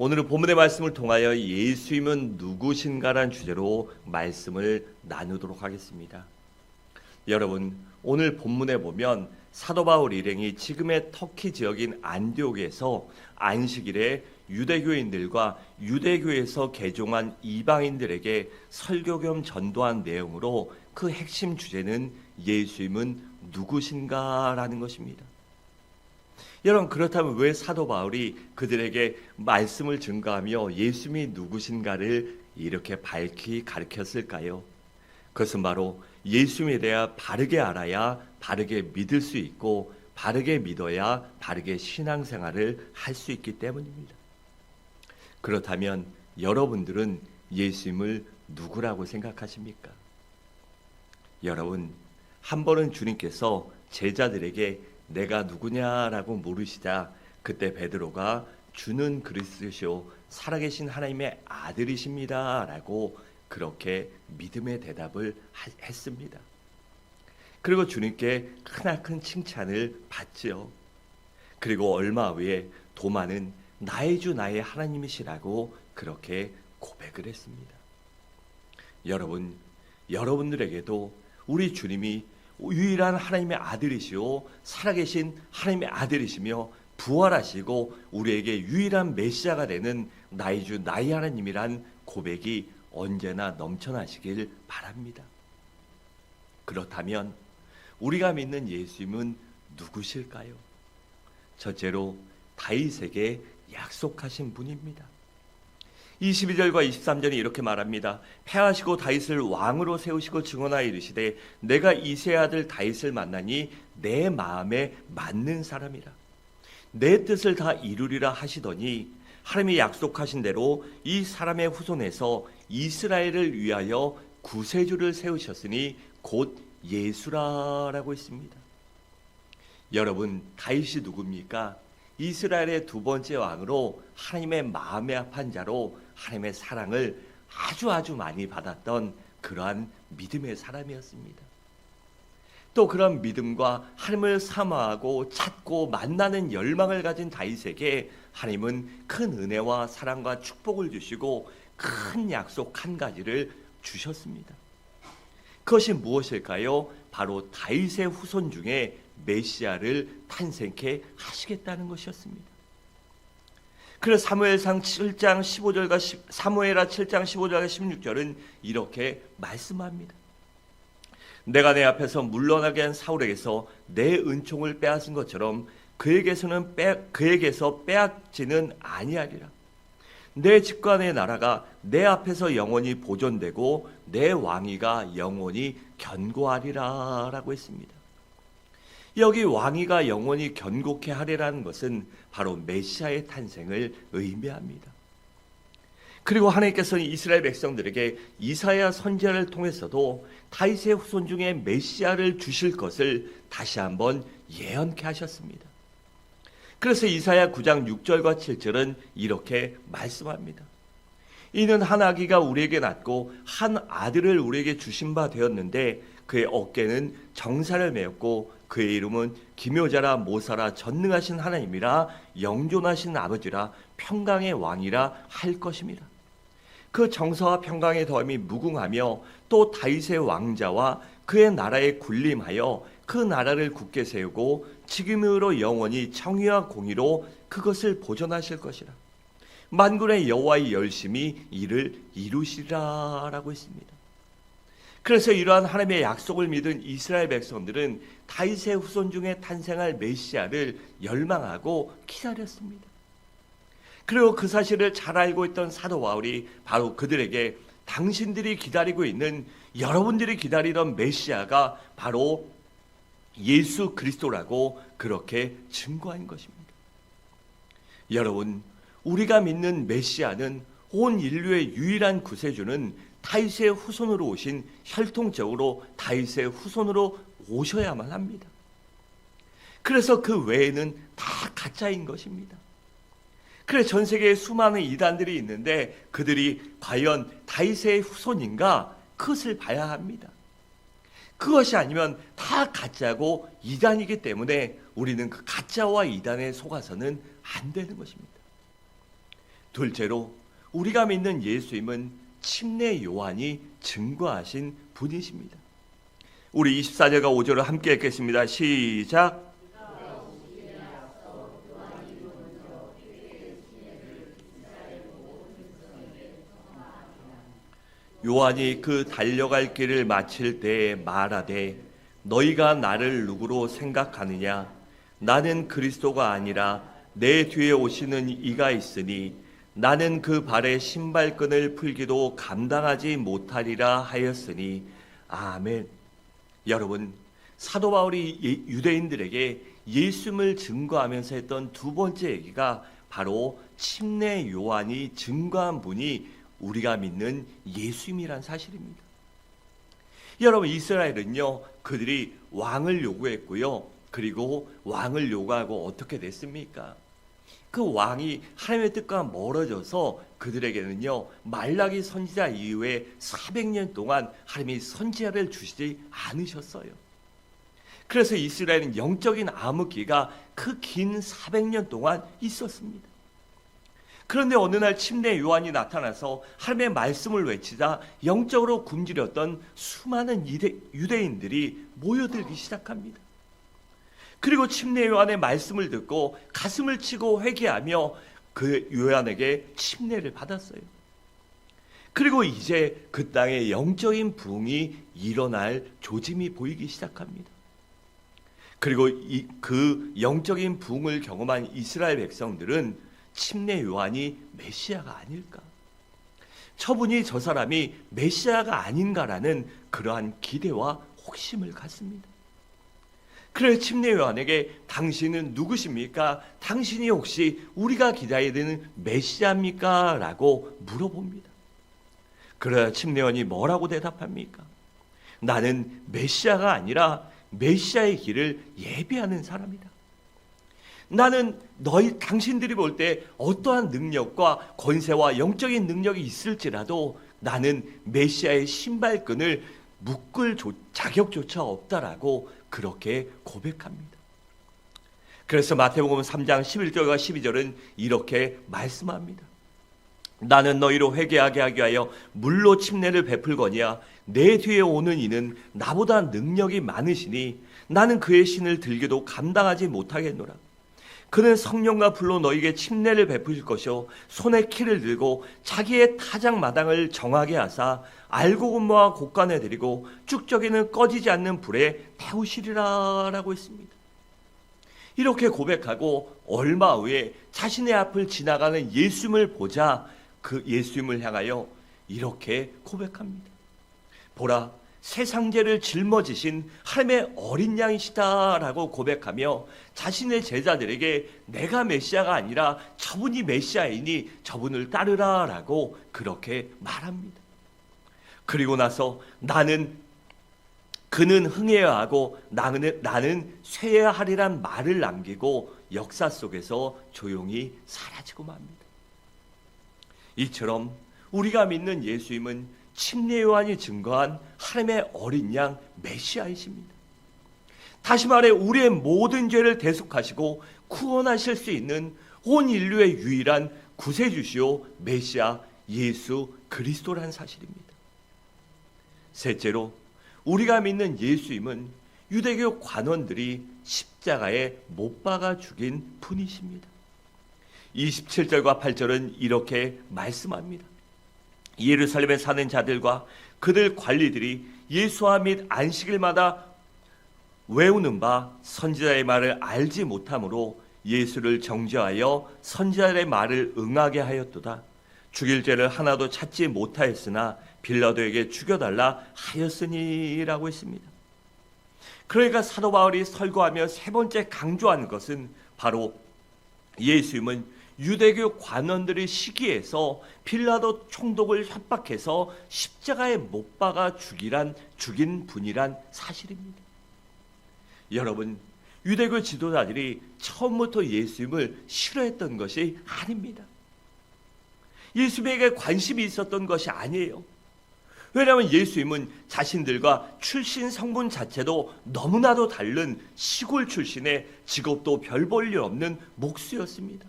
오늘은 본문의 말씀을 통하여 예수님은 누구신가라는 주제로 말씀을 나누도록 하겠습니다. 여러분, 오늘 본문에 보면 사도 바울 일행이 지금의 터키 지역인 안디옥에서 안식일에 유대교인들과 유대교에서 개종한 이방인들에게 설교 겸 전도한 내용으로 그 핵심 주제는 예수님은 누구신가라는 것입니다. 여러분, 그렇다면 왜 사도 바울이 그들에게 말씀을 증거하며 예수님이 누구신가를 이렇게 밝히 가르쳤을까요? 그것은 바로 예수님에 대해 바르게 알아야 바르게 믿을 수 있고 바르게 믿어야 바르게 신앙생활을 할 수 있기 때문입니다. 그렇다면 여러분들은 예수님을 누구라고 생각하십니까? 여러분, 한 번은 주님께서 제자들에게 내가 누구냐라고 물으시자 그때 베드로가 주는 그리스도시요 살아계신 하나님의 아들이십니다 라고 그렇게 믿음의 대답을 했습니다. 그리고 주님께 크나큰 칭찬을 받지요. 그리고 얼마 후에 도마는 나의 주 나의 하나님이시라고 그렇게 고백을 했습니다. 여러분, 여러분들에게도 우리 주님이 유일한 하나님의 아들이시오 살아계신 하나님의 아들이시며 부활하시고 우리에게 유일한 메시아가 되는 나의 주 나의 하나님이란 고백이 언제나 넘쳐나시길 바랍니다. 그렇다면 우리가 믿는 예수님은 누구실까요? 첫째로 다윗에게 약속하신 분입니다. 22절과 23절이 이렇게 말합니다. 패하시고 다윗을 왕으로 세우시고 증언하여 이르시되 내가 이새의 아들 다윗을 만나니 내 마음에 맞는 사람이라. 내 뜻을 다 이루리라 하시더니 하나님이 약속하신 대로 이 사람의 후손에서 이스라엘을 위하여 구세주를 세우셨으니 곧 예수라라고 했습니다. 여러분, 다윗이 누굽니까? 이스라엘의 두 번째 왕으로 하나님의 마음에 합한 자로 하나님의 사랑을 아주 많이 받았던 그러한 믿음의 사람이었습니다. 또 그런 믿음과 하나님을 사모하고 찾고 만나는 열망을 가진 다윗에게 하나님은 큰 은혜와 사랑과 축복을 주시고 큰 약속 한 가지를 주셨습니다. 그것이 무엇일까요? 바로 다윗의 후손 중에 메시아를 탄생케 하시겠다는 것이었습니다. 그래서 사무엘상 7장 15절과 사무엘하 7장 15절과 16절은 이렇게 말씀합니다. 내가 내 앞에서 물러나게 한 사울에게서 내 은총을 빼앗은 것처럼 그에게서 빼앗지는 아니하리라. 내 집과 내 나라가 내 앞에서 영원히 보존되고 내 왕위가 영원히 견고하리라 라고 했습니다. 여기 왕위가 영원히 견고케 하리라는 것은 바로 메시아의 탄생을 의미합니다. 그리고 하나님께서는 이스라엘 백성들에게 이사야 선지자를 통해서도 다윗의 후손 중에 메시아를 주실 것을 다시 한번 예언케 하셨습니다. 그래서 이사야 9장 6절과 7절은 이렇게 말씀합니다. 이는 한 아기가 우리에게 낳고 한 아들을 우리에게 주신 바 되었는데 그의 어깨는 정사를 메었고 그의 이름은 기묘자라 모사라 전능하신 하나님이라 영존하신 아버지라 평강의 왕이라 할 것입니다. 그 정사와 평강의 덤이 무궁하며 또 다윗의 왕자와 그의 나라에 군림하여 그 나라를 굳게 세우고 지금으로 영원히 정의와 공의로 그것을 보존하실 것이라. 만군의 여호와의 열심히 이를 이루시리라 라고 했습니다. 그래서 이러한 하나님의 약속을 믿은 이스라엘 백성들은 다윗의 후손 중에 탄생할 메시아를 열망하고 기다렸습니다. 그리고 그 사실을 잘 알고 있던 사도 바울이 바로 그들에게 당신들이 기다리고 있는 여러분들이 기다리던 메시아가 바로 예수 그리스도라고 그렇게 증거한 것입니다. 여러분, 우리가 믿는 메시아는 온 인류의 유일한 구세주는 다윗의 후손으로 오신 혈통적으로 다윗의 후손으로 오셔야만 합니다. 그래서 그 외에는 다 가짜인 것입니다. 그래서 전 세계에 수많은 이단들이 있는데 그들이 과연 다윗의 후손인가? 그것을 봐야 합니다. 그것이 아니면 다 가짜고 이단이기 때문에 우리는 그 가짜와 이단에 속아서는 안 되는 것입니다. 둘째로 우리가 믿는 예수님은 침례 요한이 증거하신 분이십니다. 우리 24절과 5절을 함께 읽겠습니다. 시작. 요한이 그 달려갈 길을 마칠 때에 말하되 너희가 나를 누구로 생각하느냐? 나는 그리스도가 아니라 내 뒤에 오시는 이가 있으니 나는 그 발의 신발끈을 풀기도 감당하지 못하리라 하였으니 아멘. 여러분, 사도 바울이 유대인들에게 예수님을 증거하면서 했던 두 번째 얘기가 바로 침례 요한이 증거한 분이 우리가 믿는 예수님이란 사실입니다. 여러분, 이스라엘은요, 그들이 왕을 요구했고요. 그리고 왕을 요구하고 어떻게 됐습니까? 그 왕이 하나님의 뜻과 멀어져서 그들에게는요, 말라기 선지자 이후에 400년 동안 하나님이 선지자를 주시지 않으셨어요. 그래서 이스라엘은 영적인 암흑기가 그 긴 400년 동안 있었습니다. 그런데 어느 날 침례 요한이 나타나서 하나님의 말씀을 외치자 영적으로 굶주렸던 수많은 유대인들이 모여들기 시작합니다. 그리고 침례 요한의 말씀을 듣고 가슴을 치고 회개하며 그 요한에게 침례를 받았어요. 그리고 이제 그 땅에 영적인 부흥이 일어날 조짐이 보이기 시작합니다. 그리고 그 영적인 부흥을 경험한 이스라엘 백성들은 침례 요한이 메시아가 아닐까? 저분이 저 사람이 메시아가 아닌가라는 그러한 기대와 혹심을 갖습니다. 그래서 침례 요한에게 당신은 누구십니까? 당신이 혹시 우리가 기다려야 되는 메시아입니까? 라고 물어봅니다. 그래야 침례 요한이 뭐라고 대답합니까? 나는 메시아가 아니라 메시아의 길을 예비하는 사람이다. 나는 당신들이 볼 때 어떠한 능력과 권세와 영적인 능력이 있을지라도 나는 메시아의 신발끈을 묶을 자격조차 없다라고 그렇게 고백합니다. 그래서 마태복음 3장 11절과 12절은 이렇게 말씀합니다. 나는 너희로 회개하게 하기 위하여 물로 침례를 베풀거니와 내 뒤에 오는 이는 나보다 능력이 많으시니 나는 그의 신을 들기도 감당하지 못하겠노라. 그는 성령과 불로 너희에게 침례를 베푸실 것이요 손에 키를 들고 자기의 타작 마당을 정하게 하사 알곡은모와 곡간에 들이고 쭉저기는 꺼지지 않는 불에 태우시리라 라고 했습니다. 이렇게 고백하고 얼마 후에 자신의 앞을 지나가는 예수님을 보자 그 예수님을 향하여 이렇게 고백합니다. 보라, 세상 죄를 짊어지신 하나님의 어린 양이시다라고 고백하며 자신의 제자들에게 내가 메시아가 아니라 저분이 메시아이니 저분을 따르라라고 그렇게 말합니다. 그리고 나서 그는 흥해야 하고 나는 쇠야 하리란 말을 남기고 역사 속에서 조용히 사라지고 맙니다. 이처럼 우리가 믿는 예수님은 침례 요한이 증거한 하나님의 어린 양 메시아이십니다. 다시 말해 우리의 모든 죄를 대속하시고 구원하실 수 있는 온 인류의 유일한 구세주시오 메시아 예수 그리스도라는 사실입니다. 셋째로 우리가 믿는 예수님은 유대교 관원들이 십자가에 못 박아 죽인 분이십니다. 27절과 8절은 이렇게 말씀합니다. 예루살렘에 사는 자들과 그들 관리들이 예수와 및 안식일마다 외우는 바 선지자의 말을 알지 못하므로 예수를 정죄하여 선지자의 말을 응하게 하였도다. 죽일 죄를 하나도 찾지 못하였으나 빌라도에게 죽여달라 하였으니라고 했습니다. 그러니까 사도 바울이 설교하며 세 번째 강조한 것은 바로 예수님은 유대교 관원들의 시기에서 빌라도 총독을 협박해서 십자가에 못 박아 죽인 분이란 사실입니다. 여러분, 유대교 지도자들이 처음부터 예수님을 싫어했던 것이 아닙니다. 예수님에게 관심이 있었던 것이 아니에요. 왜냐하면 예수님은 자신들과 출신 성분 자체도 너무나도 다른 시골 출신의 직업도 별 볼 일 없는 목수였습니다.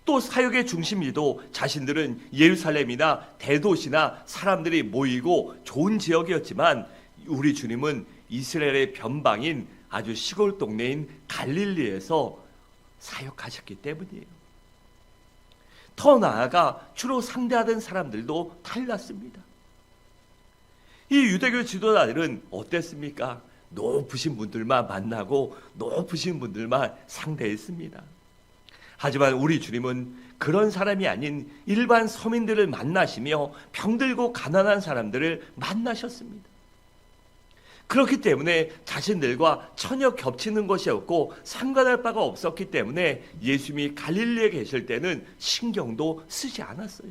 또 사역의 중심지도 자신들은 예루살렘이나 대도시나 사람들이 모이고 좋은 지역이었지만 우리 주님은 이스라엘의 변방인 아주 시골 동네인 갈릴리에서 사역하셨기 때문이에요. 더 나아가 주로 상대하던 사람들도 달랐습니다. 이 유대교 지도자들은 어땠습니까? 높으신 분들만 만나고 높으신 분들만 상대했습니다. 하지만 우리 주님은 그런 사람이 아닌 일반 서민들을 만나시며 병들고 가난한 사람들을 만나셨습니다. 그렇기 때문에 자신들과 전혀 겹치는 것이 없고 상관할 바가 없었기 때문에 예수님이 갈릴리에 계실 때는 신경도 쓰지 않았어요.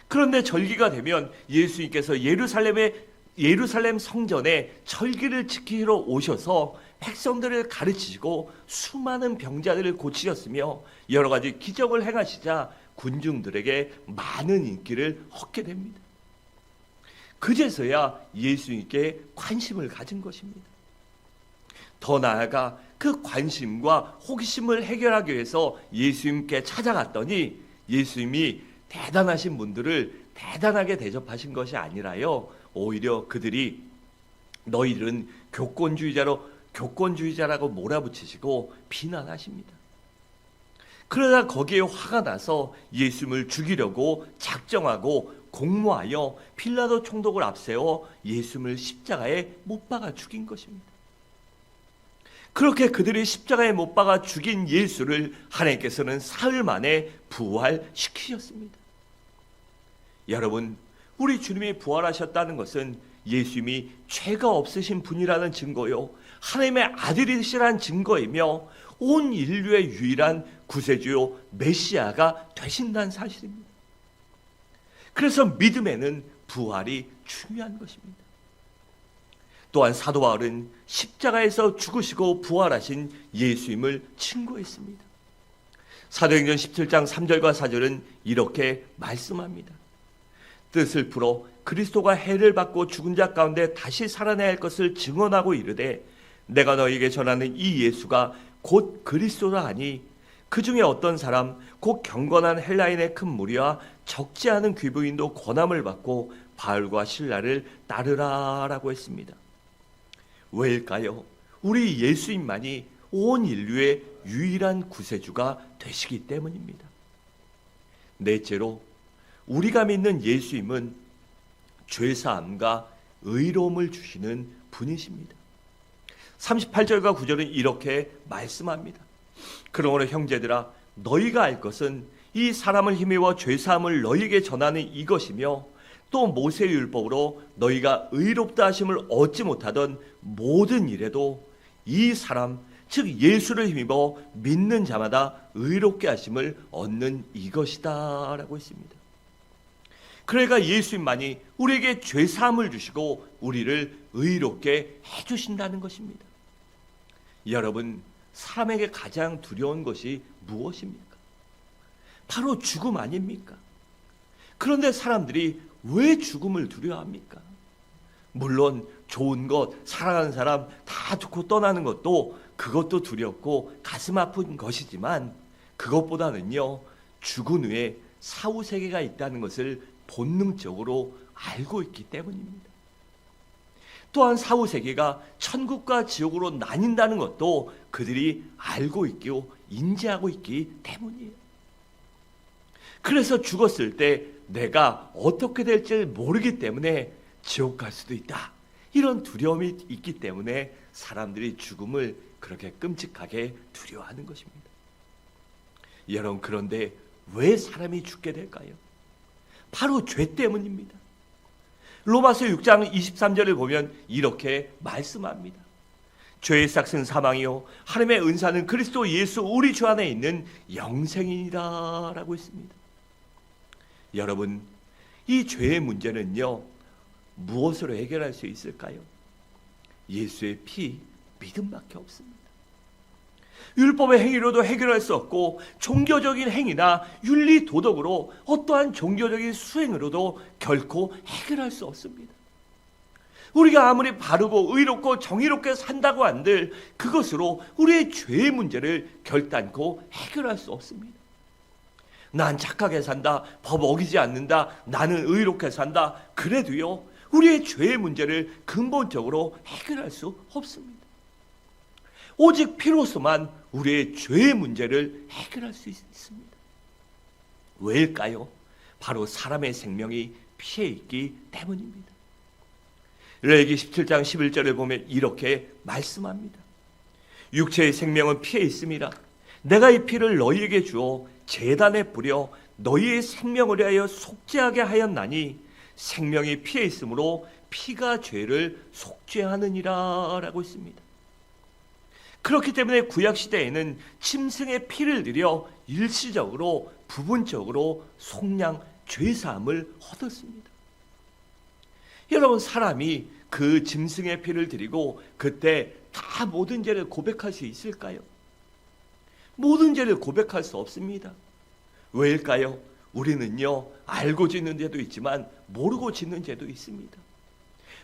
그런데 절기가 되면 예수님께서 예루살렘 성전에 절기를 지키러 오셔서 백성들을 가르치시고 수많은 병자들을 고치셨으며 여러 가지 기적을 행하시자 군중들에게 많은 인기를 얻게 됩니다. 그제서야 예수님께 관심을 가진 것입니다. 더 나아가 그 관심과 호기심을 해결하기 위해서 예수님께 찾아갔더니 예수님이 대단하신 분들을 대단하게 대접하신 것이 아니라요, 오히려 그들이 너희들은 교권주의자라고 몰아붙이시고 비난하십니다. 그러다 거기에 화가 나서 예수님을 죽이려고 작정하고 공모하여 빌라도 총독을 앞세워 예수님을 십자가에 못 박아 죽인 것입니다. 그렇게 그들이 십자가에 못 박아 죽인 예수를 하나님께서는 사흘 만에 부활시키셨습니다. 여러분, 우리 주님이 부활하셨다는 것은 예수님이 죄가 없으신 분이라는 증거요, 하나님의 아들이시라는 증거이며 온 인류의 유일한 구세주요 메시아가 되신다는 사실입니다. 그래서 믿음에는 부활이 중요한 것입니다. 또한 사도 바울은 십자가에서 죽으시고 부활하신 예수님을 증거했습니다. 사도행전 17장 3절과 4절은 이렇게 말씀합니다. 뜻을 풀어 그리스도가 해를 받고 죽은 자 가운데 다시 살아나야 할 것을 증언하고 이르되 내가 너희에게 전하는 이 예수가 곧 그리스도라 하니 그 중에 어떤 사람 곧 경건한 헬라인의 큰 무리와 적지 않은 귀부인도 권함을 받고 바울과 실라를 따르라라고 했습니다. 왜일까요? 우리 예수님만이 온 인류의 유일한 구세주가 되시기 때문입니다. 넷째로 우리가 믿는 예수님은 죄사함과 의로움을 주시는 분이십니다. 38절과 9절은 이렇게 말씀합니다. 그러므로 형제들아 너희가 알 것은 이 사람을 힘입어 죄사함을 너희에게 전하는 이것이며 또 모세의 율법으로 너희가 의롭다 하심을 얻지 못하던 모든 일에도 이 사람 즉 예수를 힘입어 믿는 자마다 의롭게 하심을 얻는 이것이다 라고 했습니다. 그러니까 예수님만이 우리에게 죄사함을 주시고 우리를 의롭게 해주신다는 것입니다. 여러분, 사람에게 가장 두려운 것이 무엇입니까? 바로 죽음 아닙니까? 그런데 사람들이 왜 죽음을 두려워합니까? 물론 좋은 것, 사랑하는 사람 다 두고 떠나는 것도 그것도 두렵고 가슴 아픈 것이지만 그것보다는요, 죽은 후에 사후세계가 있다는 것을 본능적으로 알고 있기 때문입니다. 또한 사후세계가 천국과 지옥으로 나뉜다는 것도 그들이 알고 있고 인지하고 있기 때문이에요. 그래서 죽었을 때 내가 어떻게 될지 모르기 때문에 지옥 갈 수도 있다, 이런 두려움이 있기 때문에 사람들이 죽음을 그렇게 끔찍하게 두려워하는 것입니다. 여러분, 그런데 왜 사람이 죽게 될까요? 바로 죄 때문입니다. 로마서 6장 23절을 보면 이렇게 말씀합니다. 죄의 삭은 사망이요 하나님의 은사는 그리스도 예수 우리 주 안에 있는 영생이니라 라고 했습니다. 여러분, 이 죄의 문제는요, 무엇으로 해결할 수 있을까요? 예수의 피, 믿음밖에 없습니다. 율법의 행위로도 해결할 수 없고 종교적인 행위나 윤리 도덕으로 어떠한 종교적인 수행으로도 결코 해결할 수 없습니다. 우리가 아무리 바르고 의롭고 정의롭게 산다고 한들 그것으로 우리의 죄의 문제를 결단코 해결할 수 없습니다. 난 착하게 산다, 법 어기지 않는다, 나는 의롭게 산다. 그래도요, 우리의 죄의 문제를 근본적으로 해결할 수 없습니다. 오직 피로서만 우리의 죄의 문제를 해결할 수 있습니다. 왜일까요? 바로 사람의 생명이 피해 있기 때문입니다. 레위기 17장 11절을 보면 이렇게 말씀합니다. 육체의 생명은 피해 있음이라. 내가 이 피를 너희에게 주어 제단에 뿌려 너희의 생명을 위하여 속죄하게 하였나니 생명이 피해 있으므로 피가 죄를 속죄하느니라 라고 했습니다. 그렇기 때문에 구약시대에는 짐승의 피를 들여 일시적으로 부분적으로 속량 죄사함을 얻었습니다. 여러분, 사람이 그 짐승의 피를 드리고 그때 다 모든 죄를 고백할 수 있을까요? 모든 죄를 고백할 수 없습니다. 왜일까요? 우리는요, 알고 짓는 죄도 있지만 모르고 짓는 죄도 있습니다.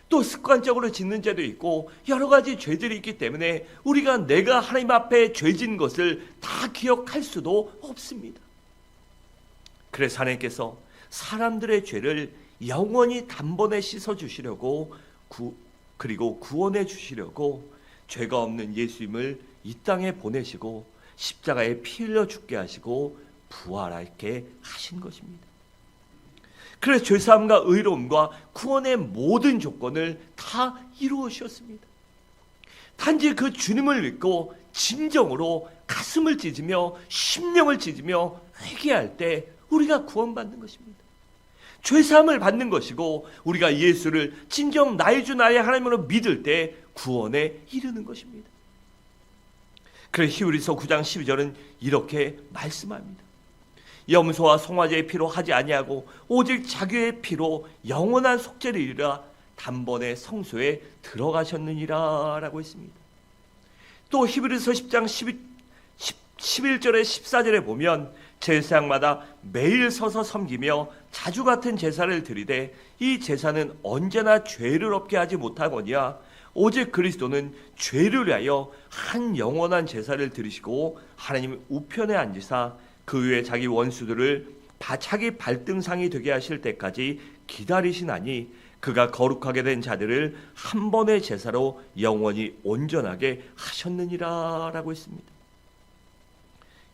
또 습관적으로 짓는 죄도 있고 여러 가지 죄들이 있기 때문에 우리가 내가 하나님 앞에 죄진 것을 다 기억할 수도 없습니다. 그래서 하나님께서 사람들의 죄를 영원히 단번에 씻어주시려고 그리고 구원해 주시려고 죄가 없는 예수님을 이 땅에 보내시고 십자가에 피 흘려 죽게 하시고 부활하게 하신 것입니다. 그래서 죄사함과 의로움과 구원의 모든 조건을 다 이루으셨습니다. 단지 그 주님을 믿고 진정으로 가슴을 찢으며 심령을 찢으며 회개할 때 우리가 구원받는 것입니다. 죄사함을 받는 것이고 우리가 예수를 진정 나의 주 나의 하나님으로 믿을 때 구원에 이르는 것입니다. 그래서 히브리서 9장 12절은 이렇게 말씀합니다. 염소와 송아지의 피로 하지 아니하고 오직 자기의 피로 영원한 속죄를 이루라 단번에 성소에 들어가셨느니라 라고 했습니다. 또 히브리서 10장 11절에 14절에 보면 제사장마다 매일 서서 섬기며 자주 같은 제사를 드리되 이 제사는 언제나 죄를 없게 하지 못하거니와 오직 그리스도는 죄를 위하여 한 영원한 제사를 드리시고 하나님 우편에 앉으사 그 위에 자기 원수들을 자기 발등상이 되게 하실 때까지 기다리시나니 그가 거룩하게 된 자들을 한 번의 제사로 영원히 온전하게 하셨느니라 라고 했습니다.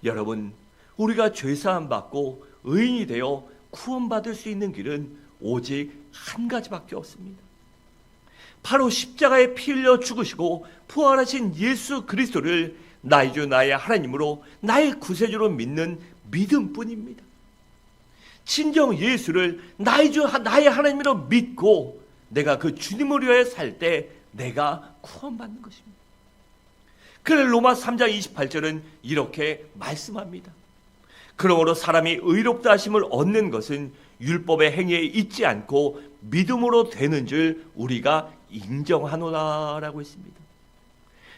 여러분, 우리가 죄사함 받고 의인이 되어 구원받을 수 있는 길은 오직 한 가지밖에 없습니다. 바로 십자가에 피 흘려 죽으시고 부활하신 예수 그리스도를 나의 주 나의 하나님으로 나의 구세주로 믿는 믿음뿐입니다. 진정 예수를 나의 주 나의 하나님으로 믿고 내가 그 주님을 위하여 살 때 내가 구원받는 것입니다. 그래서 로마 3장 28절은 이렇게 말씀합니다. 그러므로 사람이 의롭다 하심을 얻는 것은 율법의 행위에 있지 않고 믿음으로 되는 줄 우리가 인정하노라라고 했습니다.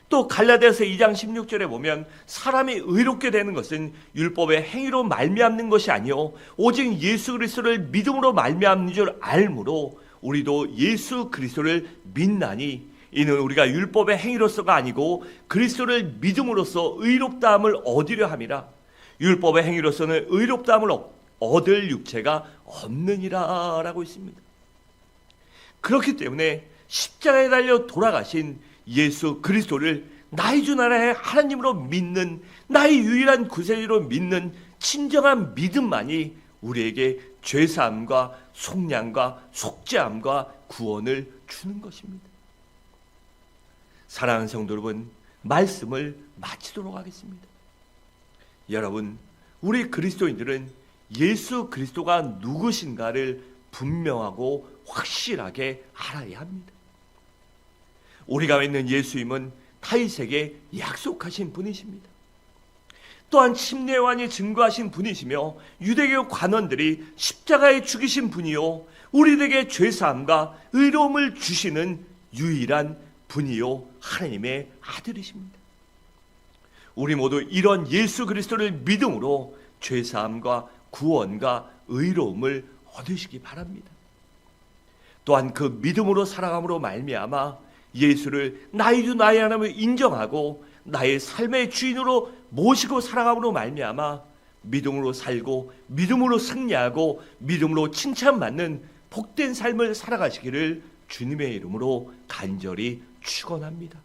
또 갈라디아서 2장 16절에 보면 사람이 의롭게 되는 것은 율법의 행위로 말미암는 것이 아니요 오직 예수 그리스도를 믿음으로 말미암는 줄 알므로 우리도 예수 그리스도를 믿나니 이는 우리가 율법의 행위로서가 아니고 그리스도를 믿음으로써 의롭다함을 얻으려 함이라. 율법의 행위로서는 의롭다함을 얻을 육체가 없느니라 라고 있습니다. 그렇기 때문에 십자가에 달려 돌아가신 예수 그리스도를 나의 주 나라의 하나님으로 믿는 나의 유일한 구세주로 믿는 진정한 믿음만이 우리에게 죄사함과 속량과 속죄함과 구원을 주는 것입니다. 사랑하는 성도 여러분, 말씀을 마치도록 하겠습니다. 여러분, 우리 그리스도인들은 예수 그리스도가 누구신가를 분명하고 확실하게 알아야 합니다. 우리가 믿는 예수님은 다윗에게 약속하신 분이십니다. 또한 침례요한이 증거하신 분이시며 유대교 관원들이 십자가에 죽이신 분이요 우리에게 죄사함과 의로움을 주시는 유일한 분이요 하나님의 아들이십니다. 우리 모두 이런 예수 그리스도를 믿음으로 죄사함과 구원과 의로움을 얻으시기 바랍니다. 또한 그 믿음으로 살아감으로 말미암아 예수를 나의 주 나의 하나님을 인정하고 나의 삶의 주인으로 모시고 살아감으로 말미암아 믿음으로 살고 믿음으로 승리하고 믿음으로 칭찬받는 복된 삶을 살아가시기를 주님의 이름으로 간절히 축원합니다.